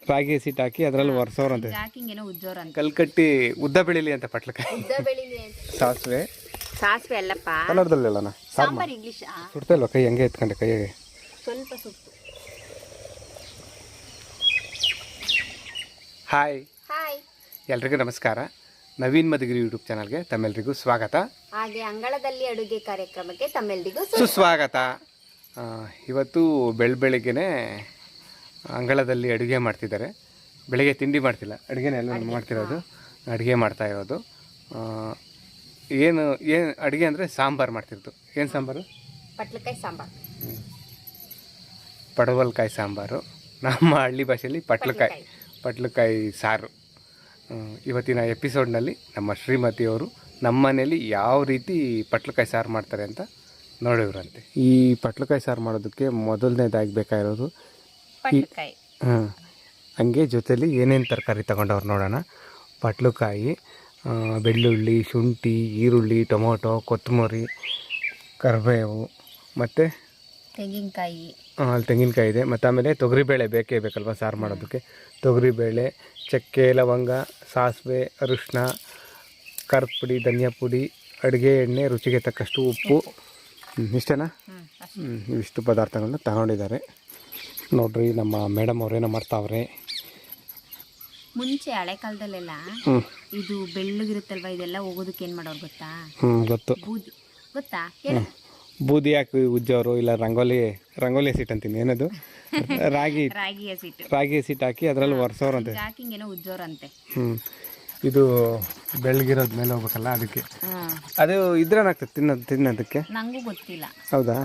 ರಾಗಿ ಹಸಿಟ್ಟು ಹಾಕಿ ಅದರಲ್ಲಿ ಒರೆಸೋರಂತೆ. ಹಾಕಿಂಗೇನೋ ಉಜ್ಜೋರಂತೆ. ಕಲ್ಕಟ್ಟಿ ಉದ್ದ ಬೆಳಿಲಿ ಅಂತ ಪಟ್ಲಕಾಯಿ. ಉದ್ದ ಬೆಳಿಲಿ ಅಂತ. ಸಾಸಿವೆ ಅಲ್ಲಪ್ಪ, ಕನ್ನಡದಲ್ಲಿ ಹೇಳೋಣ. ಸಾಂಬಾರ್ ಇಂಗ್ಲಿಷ್. ಸುಡ್ತಾ ಇಲ್ವಾ ಕೈ? ಹಂಗೆ ಎತ್ಕೊಂಡೆ ಕೈಯಾಗೆ ಸ್ವಲ್ಪ ಸುಟ್ಟು. ಹಾಯ್ ಹಾಯ್, ಎಲ್ರಿಗೂ ನಮಸ್ಕಾರ. ನವೀನ್ ಮಧುಗಿರಿ ಯೂಟ್ಯೂಬ್ ಚಾನಲ್ಗೆ ತಮ್ಮೆಲ್ರಿಗೂ ಸ್ವಾಗತ. ಹಾಗೆ ಅಂಗಳದಲ್ಲಿ ಅಡುಗೆ ಕಾರ್ಯಕ್ರಮಕ್ಕೆ ತಮ್ಮೆಲ್ರಿಗೂ ಸುಸ್ವಾಗತ. ಇವತ್ತು ಬೆಳಗ್ಗೆನೆ ಅಂಗಳದಲ್ಲಿ ಅಡುಗೆ ಮಾಡ್ತಿದ್ದಾರೆ. ಬೆಳಗ್ಗೆ ತಿಂಡಿ ಮಾಡ್ತಿಲ್ಲ, ಅಡುಗೆನೇ ಎಲ್ಲ ಮಾಡ್ತಿರೋದು. ಅಡುಗೆ ಮಾಡ್ತಾ ಇರೋದು ಏನು ಅಡುಗೆ ಅಂದರೆ ಸಾಂಬಾರು ಮಾಡ್ತಿರೋದು. ಏನು ಸಾಂಬಾರು? ಪಟ್ಲಕಾಯಿ ಸಾಂಬಾರು, ಪಡವಲಕಾಯಿ ಸಾಂಬಾರು. ನಮ್ಮ ಹಳ್ಳಿ ಭಾಷೆಯಲ್ಲಿ ಪಟ್ಲಕಾಯಿ ಸಾರು. ಇವತ್ತಿನ ಎಪಿಸೋಡ್ನಲ್ಲಿ ನಮ್ಮ ಶ್ರೀಮತಿಯವರು ನಮ್ಮ ಮನೇಲಿ ಯಾವ ರೀತಿ ಪಟ್ಲಕಾಯಿ ಸಾರು ಮಾಡ್ತಾರೆ ಅಂತ ನೋಡಿವ್ರಂತೆ. ಈ ಪಟ್ಲಕಾಯಿ ಸಾರು ಮಾಡೋದಕ್ಕೆ ಮೊದಲನೇದಾಗಿ ಬೇಕಾಗಿರೋದು ಪಟ್ಲಕಾಯಿ. ಹಂಗೆ ಜೊತೆಲಿ ಏನೇನು ತರಕಾರಿ ತಗೊಂಡವ್ರು ನೋಡೋಣ. ಪಟ್ಲಕಾಯಿ, ಬೆಳ್ಳುಳ್ಳಿ, ಶುಂಠಿ, ಈರುಳ್ಳಿ, ಟೊಮೊಟೊ, ಕೊತ್ತಂಬರಿ, ಕರಿಬೇವು ಮತ್ತು ತೆಂಗಿನಕಾಯಿ ಇದೆ. ಮತ್ತು ಆಮೇಲೆ ತೊಗರಿಬೇಳೆ ಬೇಕೇ ಬೇಕಲ್ವ ಸಾರು ಮಾಡೋದಕ್ಕೆ. ತೊಗರಿಬೇಳೆ, ಚಕ್ಕೆ, ಲವಂಗ, ಸಾಸಿವೆ, ಅರಿಶಿನ, ಖಾರದ ಪುಡಿ, ಧನಿಯಾ ಪುಡಿ, ಅಡುಗೆ ಎಣ್ಣೆ, ರುಚಿಗೆ ತಕ್ಕಷ್ಟು ಉಪ್ಪು. ಇಷ್ಟೇನಾ? ಇವಿಷ್ಟು ಪದಾರ್ಥಗಳನ್ನ ತಗೊಂಡಿದ್ದಾರೆ. ನೋಡ್ರಿ, ನಮ್ಮ ಮೇಡಮ್ ಅವ್ರೇನೋ ಮಾಡ್ತಾವ್ರೆ. ಮುಂಚೆ ಹಳೆ ಕಾಲದಲ್ಲೆಲ್ಲ ಇದು ಬೆಳ್ಳಗಿರುತ್ತಲ್ವ, ಇದೆಲ್ಲ ಹೋಗೋದಕ್ಕೆ ಏನು ಮಾಡೋರು ಗೊತ್ತಾ? ಗೊತ್ತು. ಬೂದಿ ಗೊತ್ತಾ? ಬೂದಿ ಹಾಕಿ ಉಜ್ಜೋರು, ಇಲ್ಲ ರಂಗೋಲಿ ಹಸಿಟ್ಟು ಅಂತೀನಿ. ಏನದು? ರಾಗಿ ಹಸಿಟ್ಟು ಹಾಕಿ ಅದರಲ್ಲಿ ಒರೆಸೋರಂತೆ. ಹಾಕಿಂಗೇನೋ ಉಜ್ಜೋರಂತೆ. ಇದು ಬೆಳ್ಳಗಿರೋದ್ ಮೇಲೆ ಹೋಗ್ಬೇಕಲ್ಲ, ಅದಕ್ಕೆ. ಅದು ಇದ್ರೇನಾಗ್ತದೆ ತಿನ್ನೋದಕ್ಕೆ? ನಂಗೂ ಗೊತ್ತಿಲ್ಲ. ಹೌದಾ?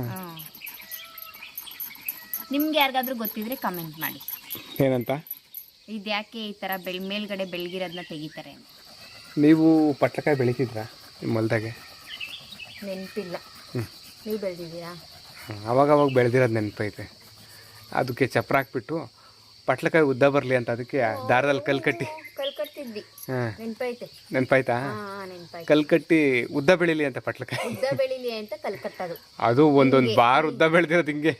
ನಿಮ್ಗೆ ಯಾರಿಗಾದ್ರೂ ಗೊತ್ತಿದ್ರೆ ಕಮೆಂಟ್ ಮಾಡಿ. ಏನಂತ? ಇದು ಯಾಕೆ ಈ ಥರ ಮೇಲ್ಗಡೆ ಬೆಳಗಿರೋದನ್ನ ತೆಗಿತಾರೆ? ನೀವು ಪಟ್ಲಕಾಯಿ ಬೆಳಿತಿದ್ರಾ ನಿಮ್ಮ ಹೊಲ್ದಾಗೆ? ನೆನಪಿಲ್ಲ. ನೀವು ಬೆಳೆದಿದ್ದೀರಾ? ಅವಾಗ ಬೆಳೆದಿರೋದು ನೆನಪೈತೆ. ಅದಕ್ಕೆ ಚಪ್ರ ಹಾಕ್ಬಿಟ್ಟು ಪಟ್ಲಕಾಯಿ ಉದ್ದ ಬರಲಿ ಅಂತ ಅದಕ್ಕೆ ದಾರದಲ್ಲಿ ಕಲ್ಕಟ್ಟಿದ್ವಿ. ನೆನಪಾಯ್ತಾ? ಕಲ್ಕಟ್ಟಿ ಉದ್ದ ಬೆಳಿಲಿ ಅಂತ ಪಟ್ಲಕಾಯಿ ಉದ್ದ ಬೆಳಿಲಿ ಅಂತ ಕಲ್ಕಟ್ಟೋದು. ಅದು ಒಂದೊಂದು ಬಾರ್ ಉದ್ದ ಬೆಳೆದಿರೋದು. ಹಿಂಗೆ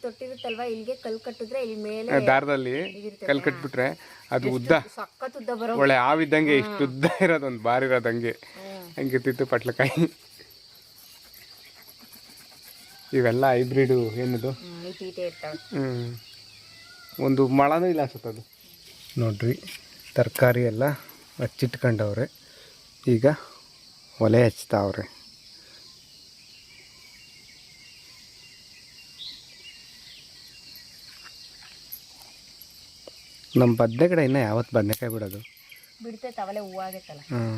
ತೊಟ್ಟಿರುತ್ತಲ್ವಾ, ಇಲ್ಲಿಗೆ ಕಲ್ಕಟ್ಟಿದ್ರೆ ಇಲ್ಲಿ ಮೇಲೆ ದಾರದಲ್ಲಿ ಕಲ್ಕಟ್ಬಿಟ್ರೆ ಅದು ಉದ್ದ, ಸಖತ್ ಉದ್ದ ಬರೋ ಒಳ್ಳೆ ಆವಿದ್ದಂಗೆ ಇಷ್ಟು ಉದ್ದ ಇರೋದು, ಒಂದು ಬಾರ್ ಇರೋದು. ಹಂಗಿರ್ತಿತ್ತು ಪಟ್ಲಕಾಯಿ. ಇವೆಲ್ಲ ಹೈಬ್ರಿಡು. ಏನದು? ಒಂದು ಮಳನೂ ಇಲ್ಲ ಅನ್ಸುತ್ತದು. ನೋಡ್ರಿ, ತರಕಾರಿ ಎಲ್ಲ ಹಚ್ಚಿಟ್ಕೊಂಡವ್ರೆ. ಈಗ ಒಲೆ ಹಚ್ತಾವ್ರೆ. ನಮ್ಮ ಬದನೆಕಾಯಿ ಇನ್ನೂ ಯಾವತ್ತು ಬದನೆಕಾಯಿ ಬಿಡೋದು?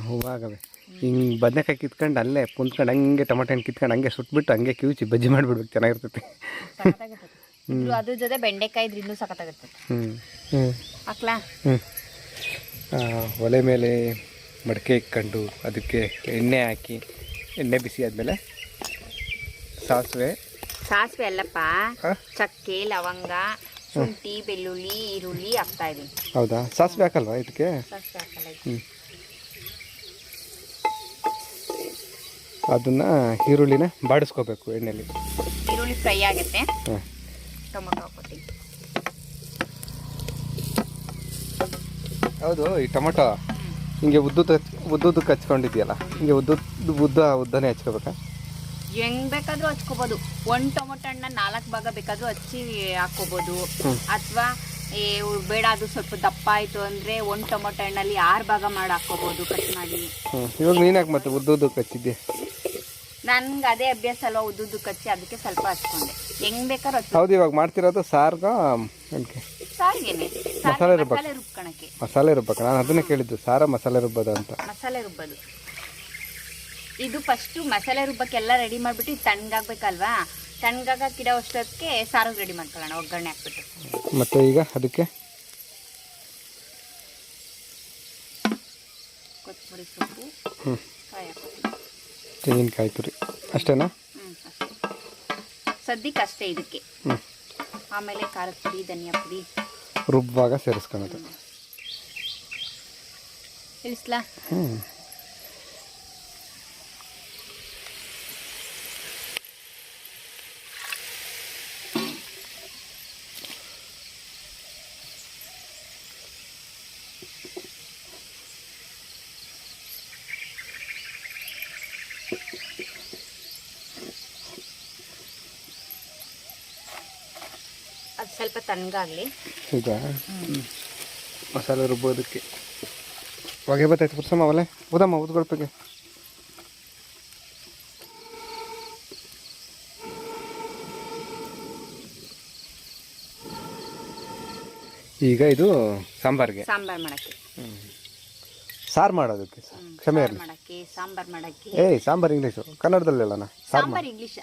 ಹೂವಾಗವೆ. ಹಿಂಗೆ ಬದನೆಕಾಯಿ ಕಿತ್ಕೊಂಡು ಅಲ್ಲೇ ಕುಂತ್ಕೊಂಡು ಹಂಗೆ ಟೊಮಟೊ ಹಣ್ಣು ಕಿತ್ಕೊಂಡು ಹಂಗೆ ಸುಟ್ಬಿಟ್ಟು ಹಂಗೆ ಕಿವುಚಿ ಬಜ್ಜಿ ಮಾಡಿಬಿಡ್ಬೇಕು, ಚೆನ್ನಾಗಿರ್ತೈತಿ. ಅದ್ರ ಜೊತೆ ಬೆಂಡೆಕಾಯಿ ಇದ್ರೆ ಇನ್ನೂ ಸಖತ್ತಾಗುತ್ತೆ. ಒಲೆ ಮೇಲೆ ಮಡಕೆ ಇಕ್ಕೊಂಡು ಅದಕ್ಕೆ ಎಣ್ಣೆ ಹಾಕಿ, ಎಣ್ಣೆ ಬಿಸಿ ಆದಮೇಲೆ ಸಾಸಿವೆ ಅಲ್ಲಪ್ಪ, ಚಕ್ಕೆ, ಲವಂಗ, ಶುಂಠಿ, ಬೆಳ್ಳುಳ್ಳಿ, ಈರುಳ್ಳಿ ಹಾಕ್ತಾ ಇದೀನಿ. ಹೌದಾ? ಸಾಸಿವೆ ಹಾಕಲ್ವಾ ಇದಕ್ಕೆ? ಅದನ್ನ ಈರುಳ್ಳಿನ ಬಾಡಿಸ್ಕೋಬೇಕು ಎಣ್ಣೆಯಲ್ಲಿ. ಈರುಳ್ಳಿ ಫ್ರೈ ಆಗುತ್ತೆ. ಟೊಮೊಟೊ ಹಾಕ್ತೀನಿ. ಹೌದು, ಈ ಟೊಮೊಟೊ ಹಿಂಗೆ ಉದ್ದುದಕ್ಕೆ ಹಚ್ಕೊಂಡಿದ್ಯಲ್ಲ, ಹಿಂಗೆ ಉದ್ದನೇ ಹಚ್ಕೋಬೇಕಾ? ಹೆಂಗ್ ಬೇಕಾದ್ರೂ ಹಚ್ಕೋಬಹುದು. ಒಂದು ಟೊಮೊಟೊ ಹಣ್ಣ 4 ಭಾಗ ಬೇಕಾದ್ರೂ ಹಚ್ಚಿ ಹಾಕೋಬಹುದು. ಅಥವಾ ಬೇಡ ಅದು ಸ್ವಲ್ಪ ದಪ್ಪ ಆಯ್ತು ಅಂದ್ರೆ ಒಂದು ಟೊಮೊಟೊ ಹಣ್ಣಲ್ಲಿ 6 ಭಾಗ ಮಾಡಿ ಹಾಕೋಬಹುದು, ಕಟ್ ಮಾಡಿ. ಇವಾಗ ನೀನಾಗ ಮತ್ತೆ ಉದ್ದುದಕ್ಕೆ ಹಚ್ಚಿದ್ದೆ? ನನ್ಗೆ ಅದೇ ಅಭ್ಯಾಸ ಅಲ್ವಾ, ಉದ್ದುದಕ್ಕೆ ಹಚ್ಚಿ, ಅದಕ್ಕೆ ಸ್ವಲ್ಪ ಹಚ್ಕೊಂಡೆ. ಹೆಂಗ್ ಬೇಕಾದ್ರೂ ಹಚ್ಚ. ಹೌದು, ಇವಾಗ ಮಾಡ್ತಿರೋದು ಸಾರ್ಗೆ ಮಸಾಲೆ ರುಬ್ಕಣಕ್ಕೆ. ಮಸಾಲೆ ರುಬ್ಬಕ? ನಾನು ಅದನ್ನೇ ಕೇಳಿದ್ದು, ಸಾರ ಮಸಾಲೆ ರುಬ್ಬೋದು ಅಂತ. ಮಸಾಲೆ ರುಬ್ಬೋದು. ಇದು ಫಸ್ಟು ಮಸಾಲೆ ರುಬ್ಬಕ್ಕೆಲ್ಲ ರೆಡಿ ಮಾಡಿಬಿಟ್ಟು ಇದು ತಣ್ಣಗಾಗಬೇಕಲ್ವಾ, ತಣ್ಣಗಾಗಿಡೋ ಅಷ್ಟೊತ್ತಿಗೆ ಸಾರು ರೆಡಿ ಮಾಡ್ಕೊಳ್ಳೋಣ, ಒಗ್ಗರಣೆ ಹಾಕ್ಬಿಟ್ಟು. ಮತ್ತು ಈಗ ಅದಕ್ಕೆ ಕೊತ್ತಂಬರಿ ಸೊಪ್ಪು, ಕಾಯಿ ಹಾಕೋದು, ತೆಂಗಿನಕಾಯಿ ತುರಿ. ಅಷ್ಟೇನಾ? ಸದ್ಯಕ್ಕೆ ಅಷ್ಟೇ ಇದಕ್ಕೆ. ಆಮೇಲೆ ಖಾರದ ಪುಡಿ, ಧನಿಯಾ ಪುಡಿ ರುಬ್ಬುವಾಗ ಸೇರಿಸ್ಕೊಳ್ಳೋದು. ತಿಳಿಸ್ಲಾ? ಅದು ಸ್ವಲ್ಪ ತಣ್ಣಗಾಗಲಿ. ಈಗ ಮಸಾಲೆ ರುಬ್ಬೋದಕ್ಕೆ ಹೊಗೆ ಬರ್ತೈತೆ ಪುರ್ಸಮ್ಮ ಅವಲೆ ಊದಮ್ಮ ಊದ್ಕೊಳ್ಬೇಕೆ. ಈಗ ಇದು ಸಾಂಬಾರ್ಗೆ ಸಾಂಬಾರ್ ಮಾಡಕ್ಕೆ, ಸಾರು ಮಾಡೋದಕ್ಕೆ ಕ್ಷಮೆ ಇರಲಿ. ಮಾಡಕ್ಕೆ ಸಾಂಬಾರ್ ಮಾಡಕ್ಕೆ. ಏಯ್ ಸಾಂಬಾರ್ ಇಂಗ್ಲೀಷು ಕನ್ನಡದಲ್ಲಿ ಹೇಳೋಣ. ಸಾಂಬಾರ್ ಇಂಗ್ಲಿಷ್,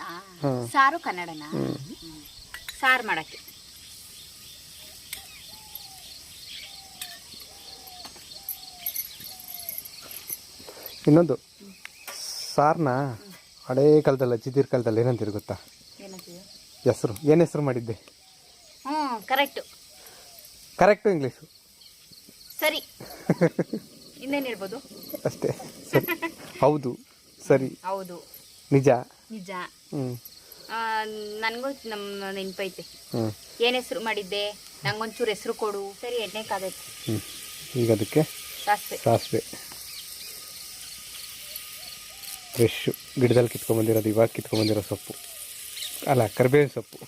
ಸಾರು ಕನ್ನಡನಾ? ಸಾರು ಮಾಡಕ್ಕೆ. ಇನ್ನೊಂದು ಸಾರನ್ನ ಹಳೇ ಕಾಲದಲ್ಲಿ ಅಜ್ಜಿದಿರ ಕಾಲದಲ್ಲಿ ಏನಂತೀರಿ ಗೊತ್ತಾ? ಏನಂತೀವಿ? ಹೆಸರು ಏನು ಹೆಸರು ಮಾಡಿದ್ದೆ? Correct English. ಸರಿ. ಇನ್ನೇನು ಹೇಳ್ಬೋದು? ಅಷ್ಟೇ. ಸರಿ, ಹೌದು, ಸರಿ, ಹೌದು, ನಿಜ, ನಿಜ. ನನಗೂ ನಮ್ಮ ನೆನಪೈತೆ. ಏನು ಹೆಸರು ಮಾಡಿದ್ದೆ? ನಂಗೊಂಚೂರು ಹೆಸರು ಕೊಡು. ಸರಿ, ಎಣ್ಣೆ ಕಾದೈತೆ. ಈಗ ಅದಕ್ಕೆ ಸಾಸಿವೆ ಫ್ರೆಶ್ ಗಿಡದಲ್ಲಿ ಕಿತ್ಕೊಂಡ್ಬಂದಿರೋದು, ಇವಾಗ ಕಿತ್ಕೊಂಡ್ಬಂದಿರೋ ಸೊಪ್ಪು ಅಲ್ಲ, ಕರಿಬೇವಿನ ಸೊಪ್ಪು,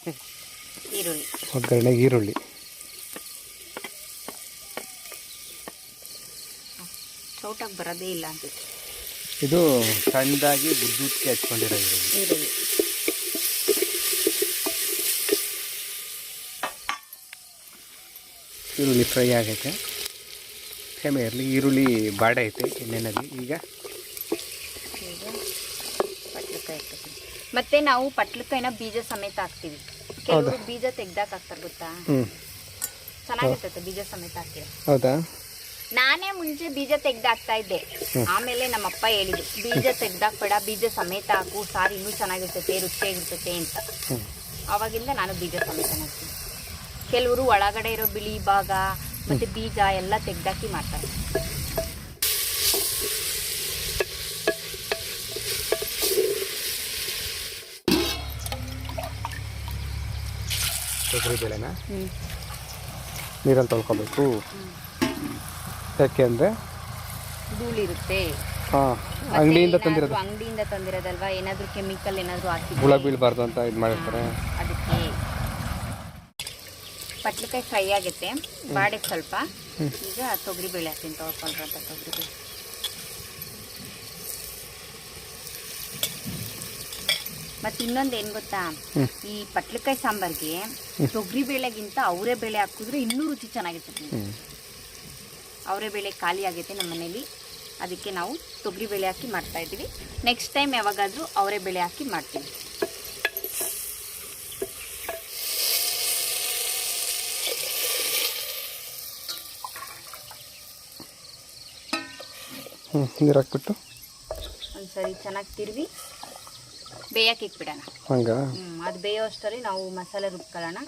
ಈರುಳ್ಳಿ, ಒಗ್ಗರಣೆಗೆ ಈರುಳ್ಳಿ. ಚೌಟಾಗಿ ಬರೋದೇ ಇಲ್ಲ ಅಂತ. ಇದು ಸಣ್ಣದಾಗಿ ಬುದ್ಧಕ್ಕೆ ಹಚ್ಕೊಂಡಿರೋ ಈರುಳ್ಳಿ. ಈರುಳ್ಳಿ ಫ್ರೈ ಆಗೈತೆ. ಕ್ಷಮೆ ಇರಲಿ, ಈರುಳ್ಳಿ ಬಾಡ ಐತೆ ಎಣ್ಣೆನಲ್ಲಿ. ಈಗ ಪಟ್ಲಕಾಯಿ ಹಾಕ್ತೀವಿ. ಮತ್ತೆ ನಾವು ಪಟ್ಲಕಾಯಿನ ಬೀಜ ಸಮೇತ ಹಾಕ್ತೀವಿ. ಕೆಲವರು ಬೀಜ ತೆಗ್ದಾಕ್ ಹಾಕ್ತಾರೆ ಗೊತ್ತಾ? ಚೆನ್ನಾಗಿರ್ತೈತೆ ಬೀಜ ಸಮೇತ ಹಾಕ್ತೀವಿ. ಹೌದಾ? ನಾನೇ ಮುಂಚೆ ಬೀಜ ತೆಗ್ದಾಕ್ತಾ ಇದ್ದೆ. ಆಮೇಲೆ ನಮ್ಮಪ್ಪ ಹೇಳಿದ್ರು, ಬೀಜ ತೆಗ್ದಾಕ್ಬೇಡ, ಬೀಜ ಸಮೇತ ಹಾಕು, ಸಾರು ಇನ್ನೂ ಚೆನ್ನಾಗಿರ್ತೈತೆ, ರುಚಿಯಾಗಿರ್ತೈತೆ ಅಂತ. ಆವಾಗಿಂದ ನಾನು ಬೀಜ ಸಮೇತ ಹಾಕ್ತೀನಿ. ಕೆಲವರು ಒಳಗಡೆ ಇರೋ ಬಿಳಿ ಭಾಗ ಮತ್ತೆ ಬೀಜ ಎಲ್ಲ ತೆಗ್ದಾಕಿ ಮಾಡ್ತಾರೆ. ತೊಗರಿ ಬೇಳೆನ ನೀರಲ್ಲಿ ತೊಳ್ಕೊಬೇಕು. ಯಾಕೆ ಅಂದರೆ ಧೂಳಿರುತ್ತೆ. ಅಂಗಡಿಯಿಂದ ತಂದಿರೋದಲ್ವಾ, ಏನಾದರೂ ಕೆಮಿಕಲ್ ಏನಾದರೂ ಹಾಕಿ ಹುಳ ಬೀಳಬಾರ್ದು ಅಂತ ಇದು ಮಾಡಿರ್ತಾರೆ. ಅದಕ್ಕೆ ಪಟ್ಲಕಾಯಿ ಫ್ರೈ ಆಗೈತೆ, ಬಾಡೆ ಸ್ವಲ್ಪ. ಈಗ ತೊಗರಿ ಬೇಳೆ ಹಾಕ್ತೀನಿ, ತೊಳ್ಕೊಂಡ್ರಂತ ತೊಗರಿ ಬೇಳೆ. ಮತ್ತೆ ಇನ್ನೊಂದು ಏನು ಗೊತ್ತಾ, ಈ ಪಟ್ಲಕಾಯಿ ಸಾಂಬಾರ್ಗೆ ತೊಗರಿ ಬೇಳೆಗಿಂತ ಅವರೇ ಬೇಳೆ ಹಾಕಿದ್ರೆ ಇನ್ನೂ ರುಚಿ ಚೆನ್ನಾಗಿರ್ತದೆ. ಅವರೇ ಬೇಳೆ ಖಾಲಿ ಆಗೈತೆ ನಮ್ಮ ಮನೇಲಿ, ಅದಕ್ಕೆ ನಾವು ತೊಗರಿ ಬೇಳೆ ಹಾಕಿ ಮಾಡ್ತಾ ಇದ್ದೀವಿ. ನೆಕ್ಸ್ಟ್ ಟೈಮ್ ಯಾವಾಗಾದರೂ ಅವರೇ ಬೇಳೆ ಹಾಕಿ ಮಾಡ್ತೀವಿ. ನೀರು ಹಾಕ್ಬಿಟ್ಟು ಒಂದ್ಸರಿ ಚೆನ್ನಾಗಿ ತಿರುವಿ ಬೇಯಕ್ಕೆ ಇಕ್ಬಿಡೋಣ. ಹಂಗ ಅದು ಬೇಯೋ ಅಷ್ಟರಲ್ಲಿ ನಾವು ಮಸಾಲೆ ರುಬ್ಕೊಳ್ಳೋಣ.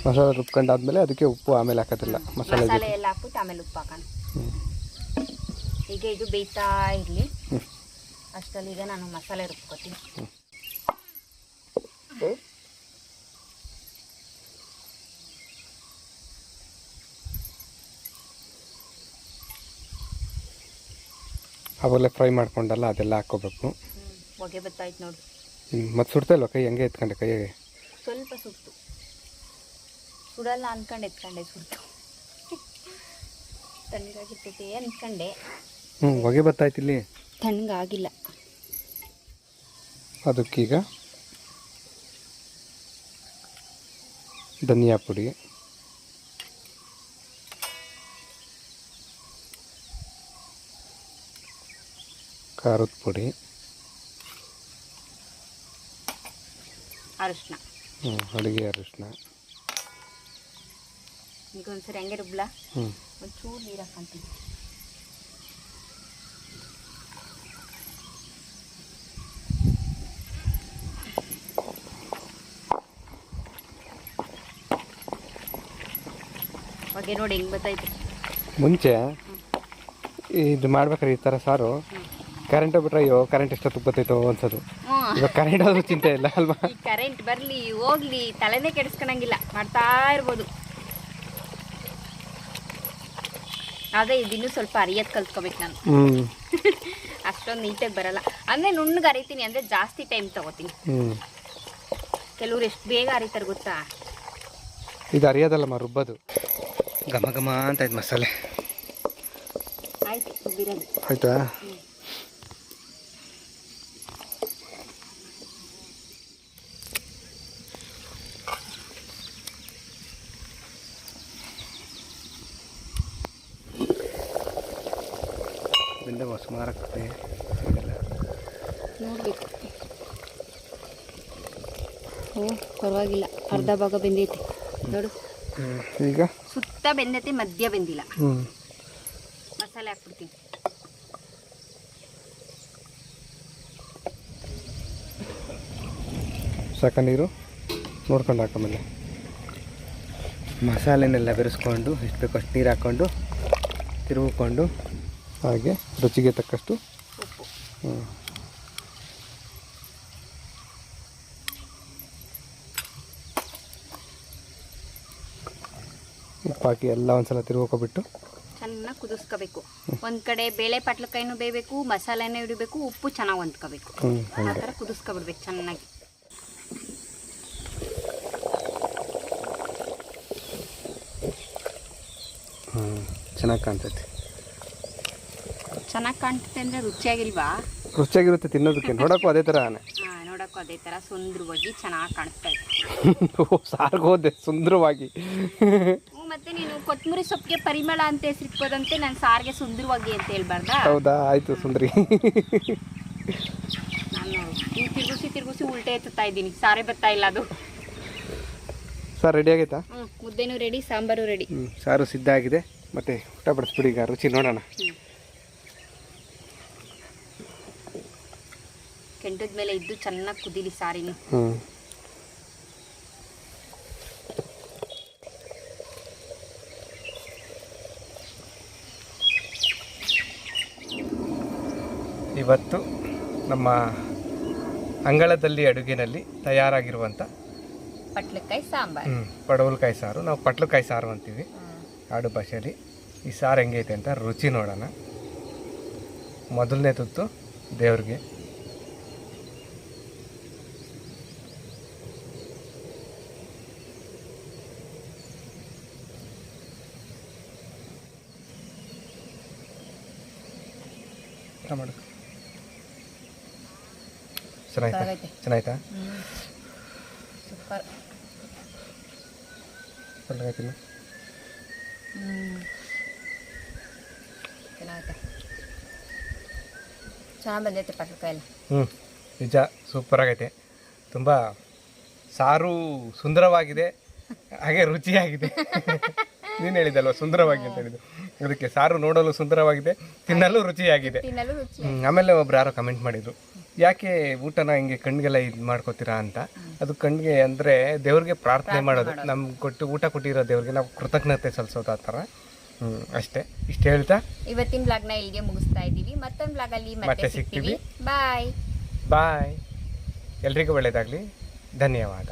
ಮಸಾಲೆ ರುಬ್ಕೊಂಡಾದ್ಮೇಲೆ ಅದಕ್ಕೆ ಉಪ್ಪು ಆಮೇಲೆ ಹಾಕೋದಿಲ್ಲ, ಮಸಾಲೆ ಎಲ್ಲ ಹಾಕ್ಬಿಟ್ಟು ಆಮೇಲೆ ಉಪ್ಪು ಹಾಕೋಣ. ಈಗ ಇದು ಬೇಯ್ತಾ ಇರಲಿ, ಅಷ್ಟರಲ್ಲಿ ಈಗ ನಾನು ಮಸಾಲೆ ರುಬ್ಕೊತೀನಿ. ಅವೆಲ್ಲ ಫ್ರೈ ಮಾಡ್ಕೊಂಡಲ್ಲ ಅದೆಲ್ಲ ಹಾಕ್ಕೋಬೇಕು. ಹೊಗೆ ಬತ್ತಾಯ್ತು ನೋಡಿ. ಮತ್ತು ಸುಡ್ತಾ ಇಲ್ವ ಕೈ? ಹಂಗೆ ಎತ್ಕೊಂಡೆ ಕೈಯಾಗೆ ಸ್ವಲ್ಪ ಸುಟ್ಟು, ಸುಡಲ್ಲ ಅನ್ಕೊಂಡು ಎತ್ಕೊಂಡೆ, ಸುಡ್ತು. ತಣ್ಣಗಾಗಿರ್ತೈತೆ ಅನ್ಕೊಂಡೆ. ಹೊಗೆ ಬತ್ತಾಯ್ತು ಇಲ್ಲಿ, ತಣ್ಣಗಾಗಿಲ್ಲ. ಅದಕ್ಕೀಗ ಧನಿಯಾ ಪುಡಿ, ಖಾರದ ಪುಡಿ, ಅರಿಶಿನ, ಅಡುಗೆ ಅರಿಶಿನ. ಈಗ ಒಂದ್ಸರಿ ಹಂಗೆ ರುಬ್ಲ, ಒಂಚೂರು ನೀರು ಹಾಕೊಂತೀನಿ. ಹೊಗೆ ನೋಡಿ ಹೆಂಗೆ ಬತ್ತೈತೆ. ಮುಂಚೆ ಇದು ಮಾಡ್ಬೇಕಾದ್ರೆ ಈ ಥರ ಸಾರು ಕರೆಂಟ್ ಬಿಟ್ರೆ ಅಯ್ಯೋ ಕರೆಂಟ್ ಎಷ್ಟೊತ್ತಿಗೆ ಬರ್ತೈತೋ ಅನ್ಸೋದು. ಇವಾಗ ಕರೆಂಟ್ ಆದ್ರೂ ಚಿಂತೆ ಇಲ್ಲ ಅಲ್ವಾ? ಕರೆಂಟ್ ಬರಲಿ ಹೋಗ್ಲಿ ತಲೆನೇ ಕೆಡಿಸ್ಕೊಳಂಗಿಲ್ಲ, ಮಾಡ್ತಾ ಇರ್ಬೋದು. ಅದೇ ಇದಿನ್ನೂ ಸ್ವಲ್ಪ ಅರಿಯೋದು ಕಲ್ತ್ಕೋಬೇಕು ನಾನು. ಹ್ಞೂ ಅಷ್ಟೊಂದು ನೀಟಾಗಿ ಬರಲ್ಲ. ಅಂದರೆ ನುಣ್ಣಗೆ ಅರಿತೀನಿ, ಅಂದರೆ ಜಾಸ್ತಿ ಟೈಮ್ ತಗೋತೀನಿ. ಹ್ಞೂ ಕೆಲವ್ರು ಎಷ್ಟು ಬೇಗ ಅರಿತಾರೆ ಗೊತ್ತಾ. ಇದು ಅರಿಯೋದಲ್ಲಮ್ಮ, ರುಬ್ಬೋದು. ಘಮ ಘಮ ಅಂತ ಇದು ಮಸಾಲೆ ಆಯ್ತು ರುಬ್ಬಿರೋದು. ಆಯಿತಾ? ಬೆಂದ ಸುಮಾರಾಗ್ತದೆ ಇದೆಲ್ಲ ನೋಡಬೇಕು. ಓ ಪರವಾಗಿಲ್ಲ, ಅರ್ಧ ಭಾಗ ಬೆಂದೈತೆ ನೋಡು. ಈಗ ಸುತ್ತ ಬೆಂದೈತೆ, ಮಧ್ಯ ಬೆಂದಿಲ್ಲ. ಮಸಾಲೆ ಹಾಕ್ಬಿಡ್ತೀನಿ. ಸಾಕ ನೀರು ನೋಡ್ಕೊಂಡು ಹಾಕೊಂಬಲ್ಲ. ಮಸಾಲೆನೆಲ್ಲ ಬೆರೆಸ್ಕೊಂಡು ಎಷ್ಟು ಬೇಕೋ ಅಷ್ಟು ನೀರು ಹಾಕ್ಕೊಂಡು ತಿರುಗಿಕೊಂಡು, ಹಾಗೆ ರುಚಿಗೆ ತಕ್ಕಷ್ಟು ಉಪ್ಪು. ಉಪ್ಪು ಹಾಕಿ ಎಲ್ಲ ಒಂದ್ಸಲ ತಿರುಗ್ಕೊಬಿಟ್ಟು ಚೆನ್ನಾಗಿ ಕುದಿಸ್ಕೋಬೇಕು. ಒಂದು ಕಡೆ ಬೇಳೆ ಪಟ್ಲಕಾಯಿನೂ ಬೇಯಬೇಕು, ಮಸಾಲೆನೂ ಇಡಬೇಕು, ಉಪ್ಪು ಚೆನ್ನಾಗಿ ಹೊಂದ್ಕೋಬೇಕು. ಆ ಥರ ಕುದಿಸ್ಕೊಬಿಡ್ಬೇಕು ಚೆನ್ನಾಗಿ. ಚೆನ್ನಾಗಿ ಕಾಣ್ತೈತಿ. ಚೆನ್ನಾಗಿ ಕಾಣ್ತೈತೆ ಅಂದರೆ ರುಚಿಯಾಗಿಲ್ವಾ? ರುಚಿಯಾಗಿರುತ್ತೆ ತಿನ್ನೋದಕ್ಕೆ. ನೋಡೋಕ್ಕೂ ಅದೇ ಥರ. ಹಾಂ, ನೋಡೋಕ್ಕೂ ಅದೇ ಥರ ಸುಂದರವಾಗಿ ಚೆನ್ನಾಗಿ ಕಾಣಿಸ್ತಾ ಇದೆ. ಸಾರ್ಗೋದೆ ಸುಂದರವಾಗಿ. ಮತ್ತೆ ನೀನು ಕೊತ್ತಂಬರಿ ಸೊಪ್ಪಿಗೆ ಪರಿಮಳ ಅಂತ ಹೆಸರಿಕ್ಕೋದಂತೆ, ನಾನು ಸಾರಿಗೆ ಸುಂದರವಾಗಿ ಅಂತ ಹೇಳ್ಬಾರ್ದಾ? ಹೌದಾ? ಆಯಿತು ಸುಂದರಿ. ನಾನು ಈ ತಿರುಗಿಸಿ ಉಲ್ಟೆ ಎತ್ತುತ್ತಾ ಇದ್ದೀನಿ, ಸಾರೇ ಬರ್ತಾ ಇಲ್ಲ ಅದು. ಸಾರು ರೆಡಿ ಆಗೈತಾ? ಮುದ್ದೆನೂ ರೆಡಿ, ಸಾಂಬಾರು ರೆಡಿ. ಸಾರು ಸಿದ್ಧ ಆಗಿದೆ. ಮತ್ತೆ ಊಟ ಬಡಿಸ್ಬಿಡಿ, ಈಗ ರುಚಿ ನೋಡೋಣ. ಕೆಂಡದ ಮೇಲೆ ಇದ್ದು ಚೆನ್ನಾಗಿ ಕುದೀಲಿ ಸಾರಿನ. ಇವತ್ತು ನಮ್ಮ ಅಂಗಳದಲ್ಲಿ ಅಡುಗೆನಲ್ಲಿ ತಯಾರಾಗಿರುವಂಥ ಪಟ್ಲಕಾಯಿ ಸಾಂಬಾರು, ಪಡವಲಕಾಯಿ ಸಾರು. ನಾವು ಪಟ್ಲಕಾಯಿ ಸಾರು ಅಂತೀವಿ ಆಡು ಭಾಷೆಯಲ್ಲಿ. ಈ ಸಾರು ಹೆಂಗೈತೆ ಅಂತ ರುಚಿ ನೋಡೋಣ. ಮೊದಲನೇ ತುತ್ತು ದೇವ್ರಿಗೆ. ಮಾಡು. ಚೆನ್ನಾಯ್ತಾ? ಸೂಪರ್. ಚೆನ್ನಾಗೈತೆ. ಚೆನ್ನಾಗಿ ಬಂದೈತೆ ಪಟ್ಲಕಾಯಿ ಎಲ್ಲ. ನಿಜ ಸೂಪರ್ ಆಗೈತೆ. ತುಂಬ ಸಾರು ಸುಂದರವಾಗಿದೆ, ಹಾಗೆ ರುಚಿಯಾಗಿದೆ. ನೀನು ಹೇಳಿದಲ್ವ ಸುಂದರವಾಗಿ ಅಂತ ಹೇಳಿದ್ದು. ಅದಕ್ಕೆ ಸಾರು ನೋಡಲು ಸುಂದರವಾಗಿದೆ, ತಿನ್ನಲು ರುಚಿಯಾಗಿದೆ. ಆಮೇಲೆ ಒಬ್ರು ಯಾರೋ ಕಮೆಂಟ್ ಮಾಡಿದ್ರು, ಯಾಕೆ ಊಟನ ಹಿಂಗೆ ಕಣ್ಣಿಗೆಲ್ಲ ಇದು ಮಾಡ್ಕೋತೀರಾ ಅಂತ. ಅದು ಕಣ್ಣಿಗೆ ಅಂದರೆ ದೇವ್ರಿಗೆ ಪ್ರಾರ್ಥನೆ ಮಾಡೋದು. ನಮ್ಗೆ ಊಟ ಕೊಟ್ಟಿರೋ ದೇವ್ರಿಗೆ ನಾವು ಕೃತಜ್ಞತೆ ಸಲ್ಲಿಸೋದು, ಆ ಥರ. ಅಷ್ಟೇ. ಇಷ್ಟು ಹೇಳ್ತಾ ಇವತ್ತಿನ ಬ್ಲಾಗ್ನ ಇಲ್ಲಿಗೆ ಮುಗಿಸ್ತಾ ಇದ್ದೀವಿ. ಮತ್ತೊಂದು ಬ್ಲಾಗಲ್ಲಿ ಮತ್ತೆ ಸಿಗ್ತೀವಿ. ಬಾಯ್ ಬಾಯ್. ಎಲ್ರಿಗೂ ಒಳ್ಳೆಯದಾಗಲಿ. ಧನ್ಯವಾದ.